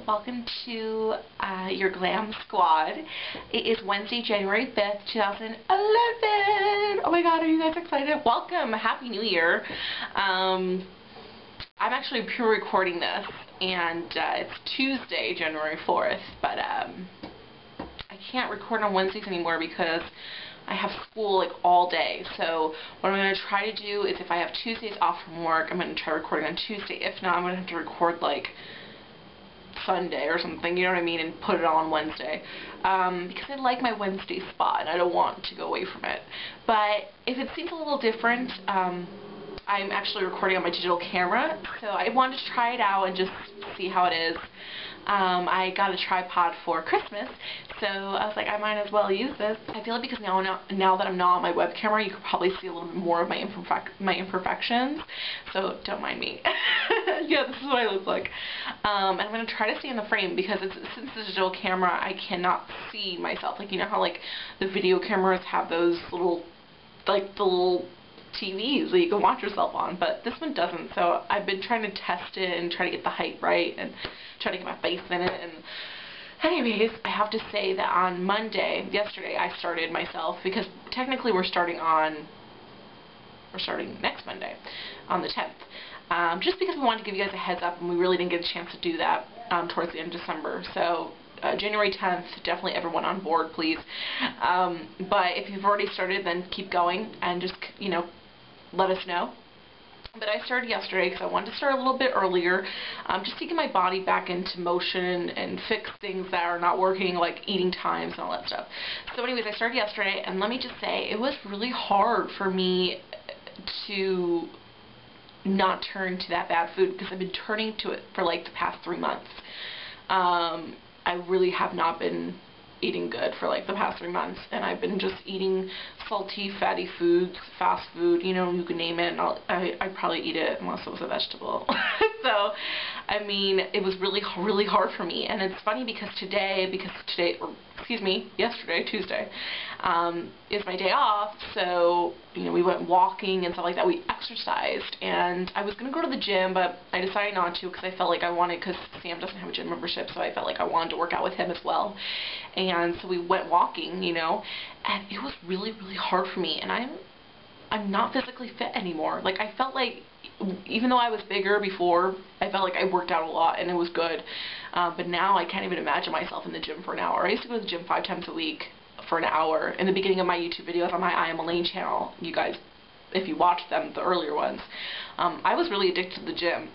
welcome to your glam squad. It is Wednesday, January 5th, 2011. Oh my god, are you guys excited? Welcome, Happy New Year. I'm actually pre-recording this, and it's Tuesday, January 4th, but I can't record on Wednesdays anymore because I have school like all day. So what I'm going to try to do is if I have Tuesdays off from work, I'm going to try recording on Tuesday. If not, I'm going to have to record like Sunday or something, you know what I mean, and put it on Wednesday. Because I like my Wednesday spot and I don't want to go away from it. But if it seems a little different, I'm actually recording on my digital camera, so I wanted to try it out and just see how it is. I got a tripod for Christmas, so I was like, I might as well use this. I feel like because now that I'm not on my web camera, you can probably see a little bit more of my imperfections, so don't mind me. Yeah, this is what I look like. And I'm going to try to stay in the frame because since it's a digital camera, I cannot see myself. Like, you know how like the video cameras have those little, like the little TVs that you can watch yourself on, but this one doesn't, so I've been trying to test it and try to get the height right and try to get my face in it. And anyways, I have to say that on yesterday, I started myself, because technically we're starting next Monday, on the 10th, just because we wanted to give you guys a heads up, and we really didn't get a chance to do that towards the end of December. So January 10th, definitely everyone on board, please. But if you've already started, then keep going and just, you know, let us know. But I started yesterday because I wanted to start a little bit earlier, just to get my body back into motion and fix things that are not working, like eating times and all that stuff. So anyways, I started yesterday, and let me just say, it was really hard for me to not turn to that bad food, because I've been turning to it for like the past 3 months. I really have not been eating good for like the past 3 months, and I've been just eating salty, fatty foods, fast food, you know, you can name it, and I'd probably eat it unless it was a vegetable. So, I mean, it was really, really hard for me. And it's funny because yesterday, Tuesday, is my day off, so, you know, we went walking and stuff like that. We exercised, and I was going to go to the gym, but I decided not to because I felt like I wanted, because Sam doesn't have a gym membership, so I felt like I wanted to work out with him as well. And so we went walking, you know, and it was really, really hard for me, and I'm not physically fit anymore. Like, I felt like, even though I was bigger before, I felt like I worked out a lot and it was good. But now I can't even imagine myself in the gym for an hour. I used to go to the gym 5 times a week for an hour. In the beginning of my YouTube videos on my MAYBELLINE channel, you guys, if you watched them, the earlier ones, I was really addicted to the gym.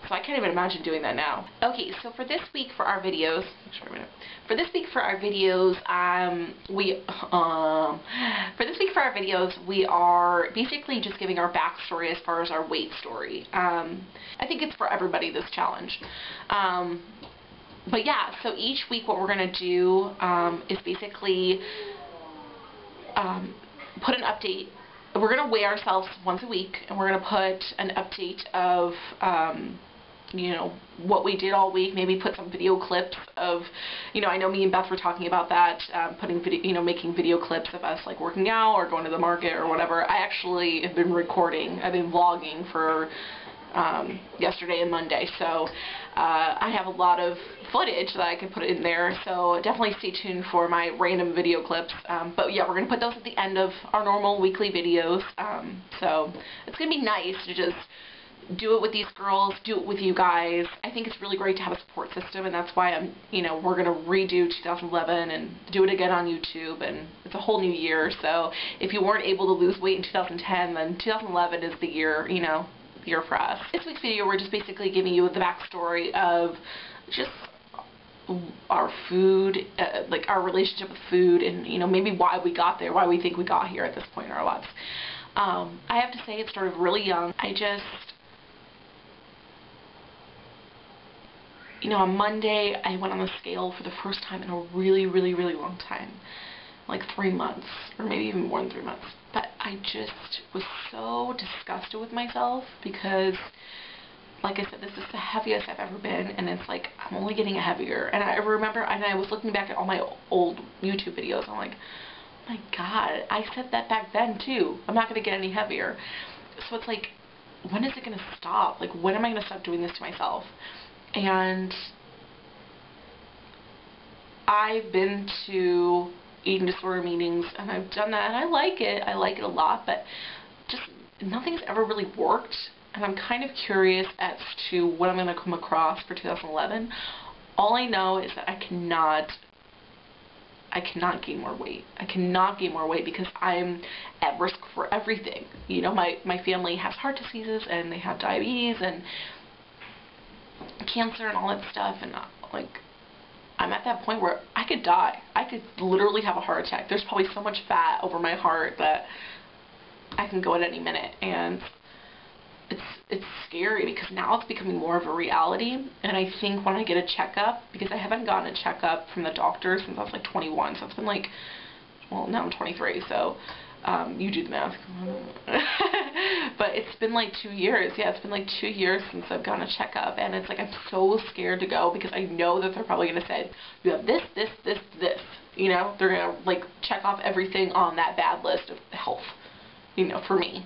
So I can't even imagine doing that now. Okay, so for this week for our videos, we are basically just giving our backstory as far as our weight story. I think it's for everybody, this challenge. But yeah, so each week what we're going to do is basically put an update. We're going to weigh ourselves once a week, and we're going to put an update of you know, what we did all week, maybe put some video clips of, you know, I know me and Beth were talking about that, putting video, you know, making video clips of us like working out or going to the market or whatever. I actually have been recording, I've been vlogging for yesterday and Monday, so I have a lot of footage that I can put in there, so definitely stay tuned for my random video clips. But yeah, we're going to put those at the end of our normal weekly videos, so it's going to be nice to just do it with these girls, do it with you guys. I think it's really great to have a support system, and that's why we're going to redo 2011 and do it again on YouTube, and it's a whole new year. So if you weren't able to lose weight in 2010, then 2011 is the year, you know, the year for us. This week's video, we're just basically giving you the backstory of just our food, like our relationship with food, and, you know, maybe why we got there, why we think we got here at this point in our lives. I have to say, it started really young. You know, on Monday, I went on the scale for the first time in a really, really, really long time. Like 3 months, or maybe even more than 3 months. But I just was so disgusted with myself because, like I said, this is the heaviest I've ever been, and it's like, I'm only getting heavier. And I remember, and I was looking back at all my old YouTube videos, and I'm like, oh my god, I said that back then too. I'm not going to get any heavier. So it's like, when is it going to stop? Like, when am I going to stop doing this to myself? And I've been to eating disorder meetings, and I've done that, and I like it. I like it a lot, but just nothing's ever really worked, and I'm kind of curious as to what I'm going to come across for 2011. All I know is that I cannot gain more weight. I cannot gain more weight because I'm at risk for everything. You know, my family has heart diseases, and they have diabetes and cancer and all that stuff, and like, I'm at that point where I could die. I could literally have a heart attack. There's probably so much fat over my heart that I can go at any minute, and it's scary because now it's becoming more of a reality. And I think when I get a checkup, because I haven't gotten a checkup from the doctor since I was like 21, so it's been like, well, now I'm 23, so you do the math. But it's been like 2 years. Yeah, it's been like 2 years since I've gotten a checkup, and it's like I'm so scared to go because I know that they're probably going to say, you have this, this, this, this. You know, they're going to like check off everything on that bad list of health, you know, for me.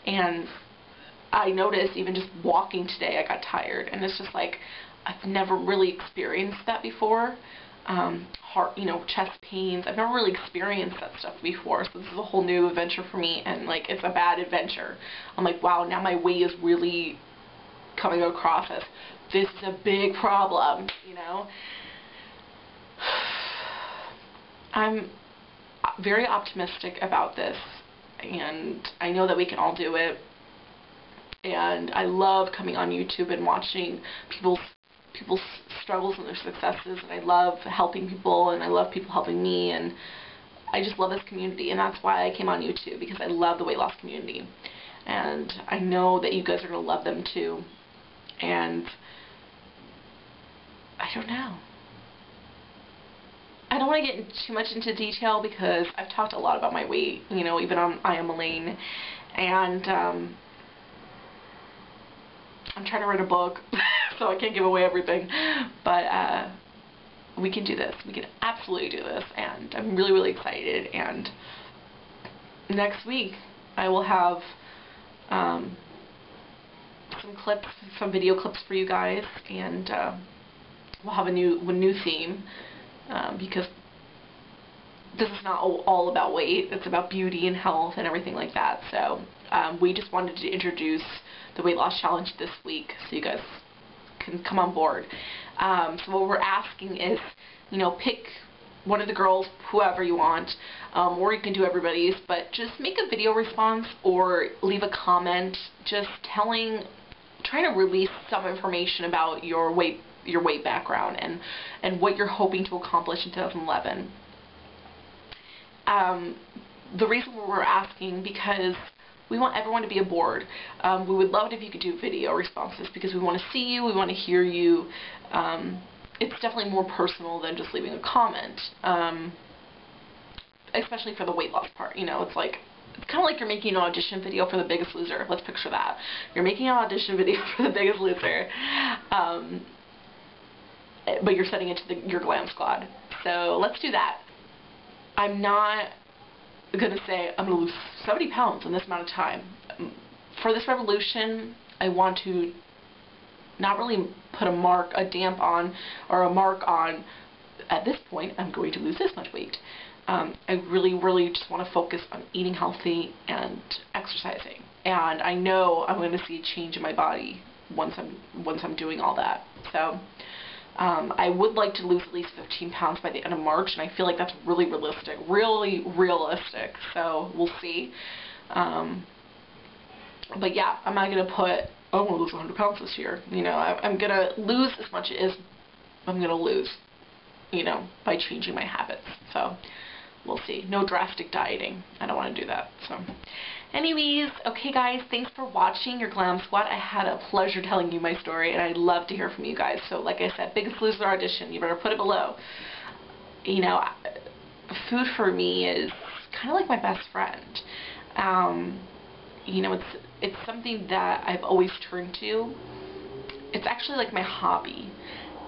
And I noticed even just walking today, I got tired, and it's just like I've never really experienced that before. Heart, you know, chest pains. I've never really experienced that stuff before, so this is a whole new adventure for me, and like it's a bad adventure. I'm like, wow, now my weight is really coming across as this is a big problem, you know. I'm very optimistic about this, and I know that we can all do it. And I love coming on YouTube and watching people's struggles and their successes, and I love helping people, and I love people helping me, and I just love this community, and that's why I came on YouTube, because I love the weight loss community, and I know that you guys are going to love them too. And I don't know. I don't want to get too much into detail because I've talked a lot about my weight, you know, even on MAYBELLINE, and I'm trying to write a book, so I can't give away everything, but we can do this. We can absolutely do this, and I'm really, really excited. And next week I will have some clips, some video clips for you guys, and we'll have a new theme, because this is not all about weight. It's about beauty and health and everything like that. So we just wanted to introduce the weight loss challenge this week so you guys can come on board. So what we're asking is, you know, pick one of the girls, whoever you want, or you can do everybody's, but just make a video response or leave a comment just trying to release some information about your weight background and what you're hoping to accomplish in 2011. The reason we're asking, because we want everyone to be aboard. We would love it if you could do video responses, because we want to see you, we want to hear you. It's definitely more personal than just leaving a comment, especially for the weight loss part. You know, it's kind of like you're making an audition video for The Biggest Loser. Let's picture that. You're making an audition video for The Biggest Loser, but you're sending it to your glam squad. So let's do that. I'm not going to say I'm going to lose 70 pounds in this amount of time. For this revolution, I want to not really put a damp on, or a mark on, at this point, I'm going to lose this much weight. I really, really just want to focus on eating healthy and exercising. And I know I'm going to see a change in my body once I'm doing all that. So I would like to lose at least 15 pounds by the end of March, and I feel like that's really realistic. Really realistic. So we'll see. But yeah, I'm not going to put, oh, I'm going to lose 100 pounds this year. You know, I'm going to lose as much as I'm going to lose, you know, by changing my habits. So we'll see. No drastic dieting. I don't want to do that. So anyways, okay guys, thanks for watching your Glam Squad. I had a pleasure telling you my story, and I'd love to hear from you guys. So like I said, Biggest Loser audition, you better put it below. You know, food for me is kind of like my best friend. You know, it's something that I've always turned to. It's actually like my hobby.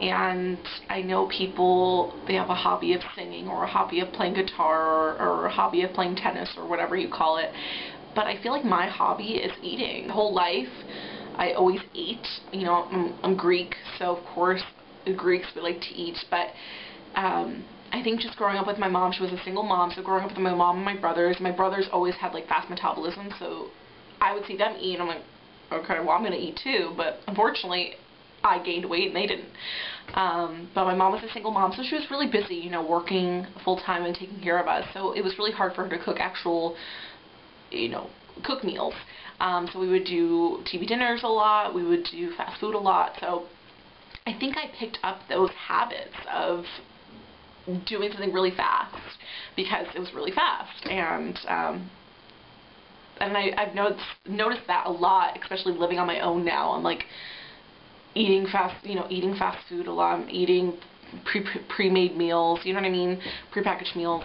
And I know people, they have a hobby of singing, or a hobby of playing guitar, or a hobby of playing tennis, or whatever you call it. But I feel like my hobby is eating. My whole life, I always ate. You know, I'm Greek, so of course the Greeks, we like to eat. But I think just growing up with my mom, she was a single mom, so growing up with my mom and my brothers always had like fast metabolism, so I would see them eat and I'm like, okay, well I'm going to eat too, but unfortunately I gained weight and they didn't. But my mom was a single mom, so she was really busy, you know, working full-time and taking care of us, so it was really hard for her to cook actual, you know, cook meals. So we would do TV dinners a lot, we would do fast food a lot, so I think I picked up those habits of doing something really fast because it was really fast, and I've noticed that a lot, especially living on my own now. I'm like eating fast food a lot. I'm eating pre-made meals, you know what I mean, prepackaged meals,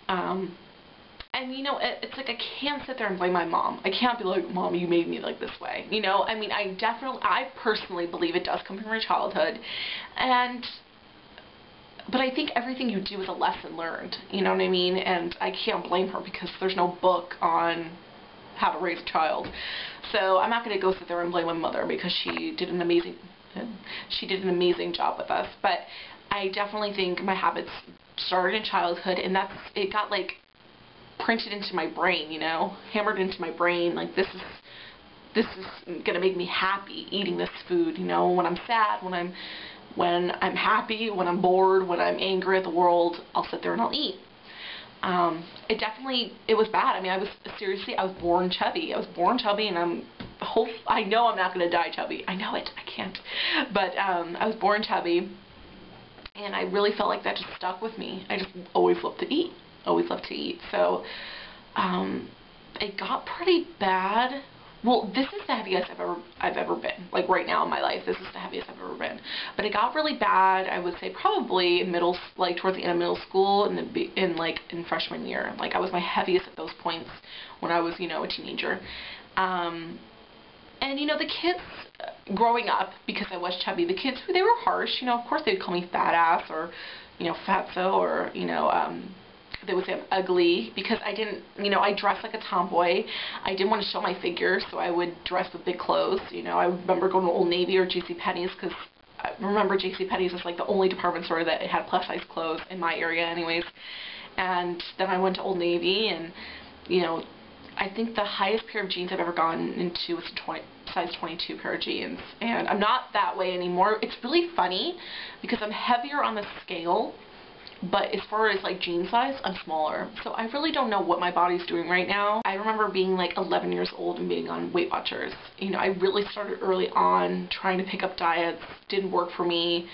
and you know, it's like I can't sit there and blame my mom. I can't be like, Mom, you made me like this way, you know. I mean, I personally believe it does come from your childhood, but I think everything you do is a lesson learned, you know what I mean? And I can't blame her because there's no book on how to raise a child. So I'm not going to go sit there and blame my mother because she did an amazing job with us. But I definitely think my habits started in childhood, and it got like printed into my brain, you know, hammered into my brain, like this is gonna make me happy eating this food, you know, when I'm sad, when I'm happy, when I'm bored, when I'm angry at the world, I'll sit there and I'll eat. It was bad. I mean, I was born chubby. And I know I'm not going to die chubby. I know it. I can't. But I was born chubby, and I really felt like that just stuck with me. I just always loved to eat. Always loved to eat. So it got pretty bad. Well, this is the heaviest I've ever been. Like right now in my life, this is the heaviest I've ever been. But it got really bad. I would say probably towards the end of middle school and in freshman year. Like I was my heaviest at those points when I was, you know, a teenager. And you know, the kids growing up, because I was chubby, the kids, they were harsh. You know, of course they'd call me fat ass or, you know, fatso, or, you know, they would say I'm ugly because I didn't, you know, I dressed like a tomboy. I didn't want to show my figure, so I would dress with big clothes. You know, I remember going to Old Navy or JCPenney's because I remember JCPenney's was like the only department store that had plus size clothes in my area anyways. And then I went to Old Navy, and, you know, I think the highest pair of jeans I've ever gone into was a size 22 pair of jeans. And I'm not that way anymore. It's really funny because I'm heavier on the scale, but as far as like jean size, I'm smaller. So I really don't know what my body's doing right now. I remember being like 11 years old and being on Weight Watchers. You know, I really started early on trying to pick up diets. Didn't work for me.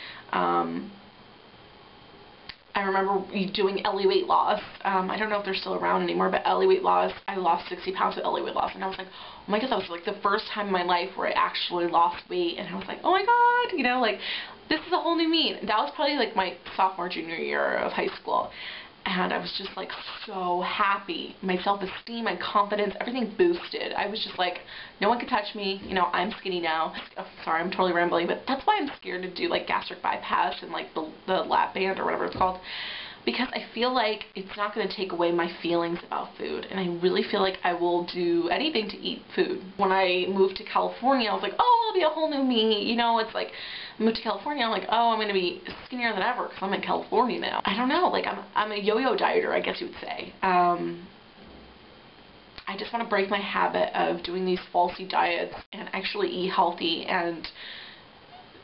I remember doing LA weight loss. I don't know if they're still around anymore, but LA weight loss, I lost 60 pounds with LA weight loss, and I was like, oh my god, that was like the first time in my life where I actually lost weight, and I was like, oh my god, you know, like, this is a whole new me. That was probably like my sophomore, junior year of high school, and I was just like so happy. My self-esteem, my confidence, everything boosted. I was just like, no one can touch me, you know, I'm skinny now. Oh, sorry, I'm totally rambling, but that's why I'm scared to do like gastric bypass and like the lap band or whatever it's called, because I feel like it's not going to take away my feelings about food, and I really feel like I will do anything to eat food. When I moved to California, I was like, oh, I'll be a whole new me, you know. It's like, I moved to California, I'm like, oh, I'm going to be skinnier than ever because I'm in California now. I don't know, like, I'm a yo-yo dieter, I guess you would say. I just want to break my habit of doing these falsy diets and actually eat healthy and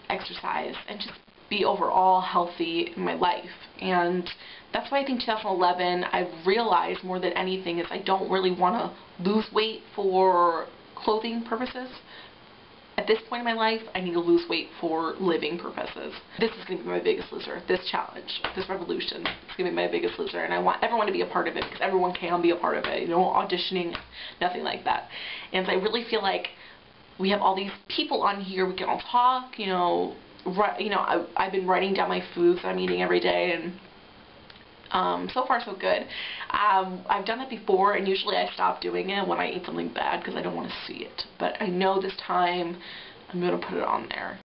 exercise and just be overall healthy in my life. And that's why I think 2011 I've realized more than anything is I don't really want to lose weight for clothing purposes. At this point in my life, I need to lose weight for living purposes. This is going to be my biggest loser. This challenge, this revolution, is going to be my biggest loser, and I want everyone to be a part of it because everyone can be a part of it. You know, auditioning, nothing like that. And I really feel like we have all these people on here. We can all talk. You know, I've been writing down my foods that I'm eating every day, and so far so good. I've done it before, and usually I stop doing it when I eat something bad because I don't want to see it. But I know this time I'm going to put it on there.